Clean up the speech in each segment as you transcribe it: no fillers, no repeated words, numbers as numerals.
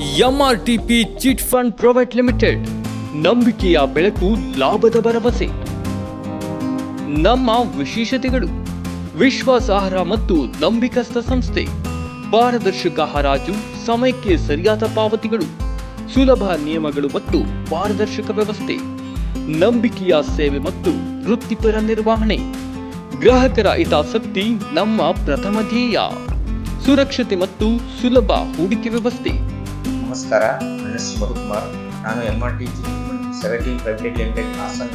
ಎಂಆರ್ಟಿಪಿ chit fund private limited, ನಂಬಿಕೆಯ ಬೆಳಕು, ಲಾಭದ ಭರವಸೆ. ನಮ್ಮ ವಿಶೇಷತೆಗಳು: ವಿಶ್ವಾಸಾರ್ಹ ಮತ್ತು ನಂಬಿಕಸ್ಥ ಸಂಸ್ಥೆ, ಪಾರದರ್ಶಕ ಹರಾಜು, ಸಮಯಕ್ಕೆ ಸರಿಯಾದ ಪಾವತಿಗಳು, ಸುಲಭ ನಿಯಮಗಳು ಮತ್ತು ಪಾರದರ್ಶಕ ವ್ಯವಸ್ಥೆ, ನಂಬಿಕೆಯ ಸೇವೆ ಮತ್ತು ವೃತ್ತಿಪರ ನಿರ್ವಹಣೆ, ಗ್ರಾಹಕರ ಹಿತಾಸಕ್ತಿ ನಮ್ಮ ಪ್ರಥಮ ಧ್ಯೇಯ, ಸುರಕ್ಷತೆ ಮತ್ತು ಸುಲಭ ಹೂಡಿಕೆ ವ್ಯವಸ್ಥೆ. ನಮಸ್ಕಾರ, ನನ್ನ ಹೆಸರು ಮಧುಕುಮಾರ್. ನಾನು MRT 17 private limited Hassan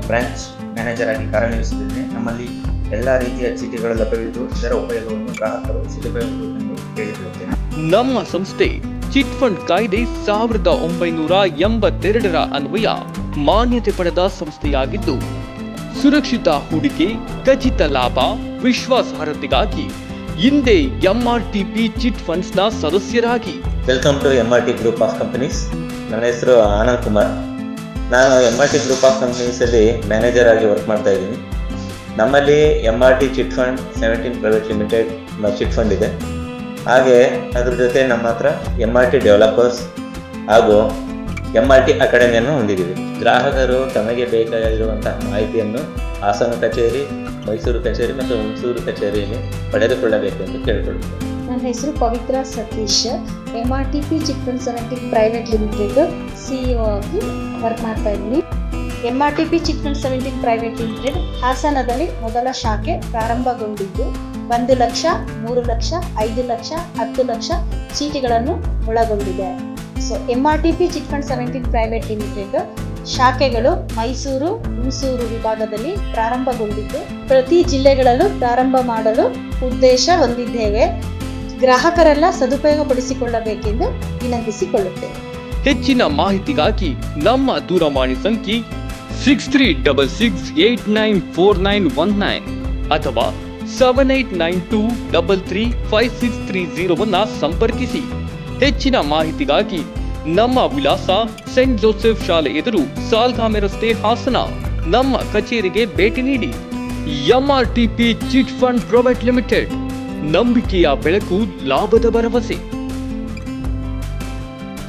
branch manager ಆಗಿ ಕಾರ್ಯನಿರ್ವಹಿಸುತ್ತಿದ್ದೇನೆ. ನಮ್ಮಲ್ಲಿ ಎಲ್ಲ ರೀತಿಯ ಚೀಟಿಗಳು ಲಭ್ಯವಿದ್ದು ಇದರ ಉಪಯೋಗವನ್ನು ಗ್ರಾಹಕರು ಸದುಪಯೋಗವನ್ನು ಕೇಳಿಕೊಳ್ಳುತ್ತೇನೆ. ನಮ್ಮ ಸಂಸ್ಥೆ ಚಿಟ್ ಫಂಡ್ ಕಾಯ್ದೆ 1982ರ ಅನ್ವಯ ಮಾನ್ಯತೆ ಪಡೆದ ಸಂಸ್ಥೆಯಾಗಿದ್ದು, ಸುರಕ್ಷಿತ ಹೂಡಿಕೆ, ಖಚಿತ ಲಾಭ, ವಿಶ್ವಾಸಾರ್ಹತೆಗಾಗಿ ಹಿಂದೆ ಎಂಆರ್ಟಿಪಿ ಚಿಟ್ ಫಂಡ್ಸ್ ನ ಸದಸ್ಯರಾಗಿ. Welcome to MRT group of companies. ನನ್ನ ಹೆಸರು ಆನಂದ್ ಕುಮಾರ್. ನಾನು ಎಂಆರ್ಟಿ ಗ್ರೂಪ್ ಆಫ್ ಕಂಪನೀಸ್ ಅಲ್ಲಿ ಮ್ಯಾನೇಜರ್ ಆಗಿ ವರ್ಕ್ ಮಾಡ್ತಾ ಇದ್ದೀನಿ. ನಮ್ಮಲ್ಲಿ MRT chit fund 17 private limited chit fund ಇದೆ. ಹಾಗೆ ಅದ್ರ ಜೊತೆ ನಮ್ಮ ಹತ್ರ ಎಂಆರ್ಟಿ ಡೆವಲಪರ್ಸ್ ಹಾಗೂ ಎಂಆರ್ಟಿ ಅಕಾಡೆಮಿಯನ್ನು ಹೊಂದಿದ್ದೀವಿ. ಗ್ರಾಹಕರು ತಮಗೆ ಬೇಕಾಗಿರುವಂತಹ ಮಾಹಿತಿಯನ್ನು ಹಾಸನ ಕಚೇರಿ, ಮೈಸೂರು ಕಚೇರಿ ಮತ್ತು ಹುಣಸೂರು ಕಚೇರಿಯಲ್ಲಿ ಪಡೆದುಕೊಳ್ಳಬೇಕೆಂದು ಕೇಳಿಕೊಳ್ಳುತ್ತೇವೆ. ನನ್ನ ಹೆಸರು Pavitra Satish. MRTP chit fund 17 private limited CEO ಆಗಿ ವರ್ಕ್ ಮಾಡ್ತಾ ಇದ್ದೀನಿ. MRTP chit fund 17 private limited ಹಾಸನದಲ್ಲಿ ಮೊದಲ ಶಾಖೆ ಪ್ರಾರಂಭಗೊಂಡಿದ್ದು 1 ಲಕ್ಷ, 3 ಲಕ್ಷ, 5 ಲಕ್ಷ, 10 ಲಕ್ಷ ಚೀಟಿಗಳನ್ನು ಒಳಗೊಂಡಿದೆ. So MRTP chit fund 17 private limited ಶಾಖೆಗಳು ಮೈಸೂರು, ಹುಣಸೂರು ವಿಭಾಗದಲ್ಲಿ ಪ್ರಾರಂಭಗೊಂಡಿದ್ದು ಪ್ರತಿ ಜಿಲ್ಲೆಗಳಲ್ಲೂ ಪ್ರಾರಂಭ ಮಾಡಲು ಉದ್ದೇಶ ಹೊಂದಿದ್ದೇವೆ. ಗ್ರಾಹಕರೆಲ್ಲ ಸದುಪಯೋಗಪಡಿಸಿಕೊಳ್ಳಬೇಕೆಂದು ವಿನಂತಿಸಿಕೊಳ್ಳುತ್ತೇವೆ. ಹೆಚ್ಚಿನ ಮಾಹಿತಿಗಾಗಿ ನಮ್ಮ ದೂರವಾಣಿ ಸಂಖ್ಯೆ 6366894919 ಅಥವಾ 7892335630 ಸಂಪರ್ಕಿಸಿ. ಹೆಚ್ಚಿನ ಮಾಹಿತಿಗಾಗಿ ನಮ್ಮ ವಿಳಾಸ ಸೆಂಟ್ ಜೋಸೆಫ್ ಶಾಲೆ ಎದುರು, ಸಾಲ್ಗಾಮೆ ರಸ್ತೆ, ಹಾಸನ. ನಮ್ಮ ಕಚೇರಿಗೆ ಭೇಟಿ ನೀಡಿ. ಎಂಆರ್ಟಿಪಿ ಚಿಟ್ ಫಂಡ್ ಪ್ರೈವೇಟ್ ಲಿಮಿಟೆಡ್, ನಂಬಿಕೆಯ ಬೆಳಕು, ಲಾಭದ ಭರವಸೆ.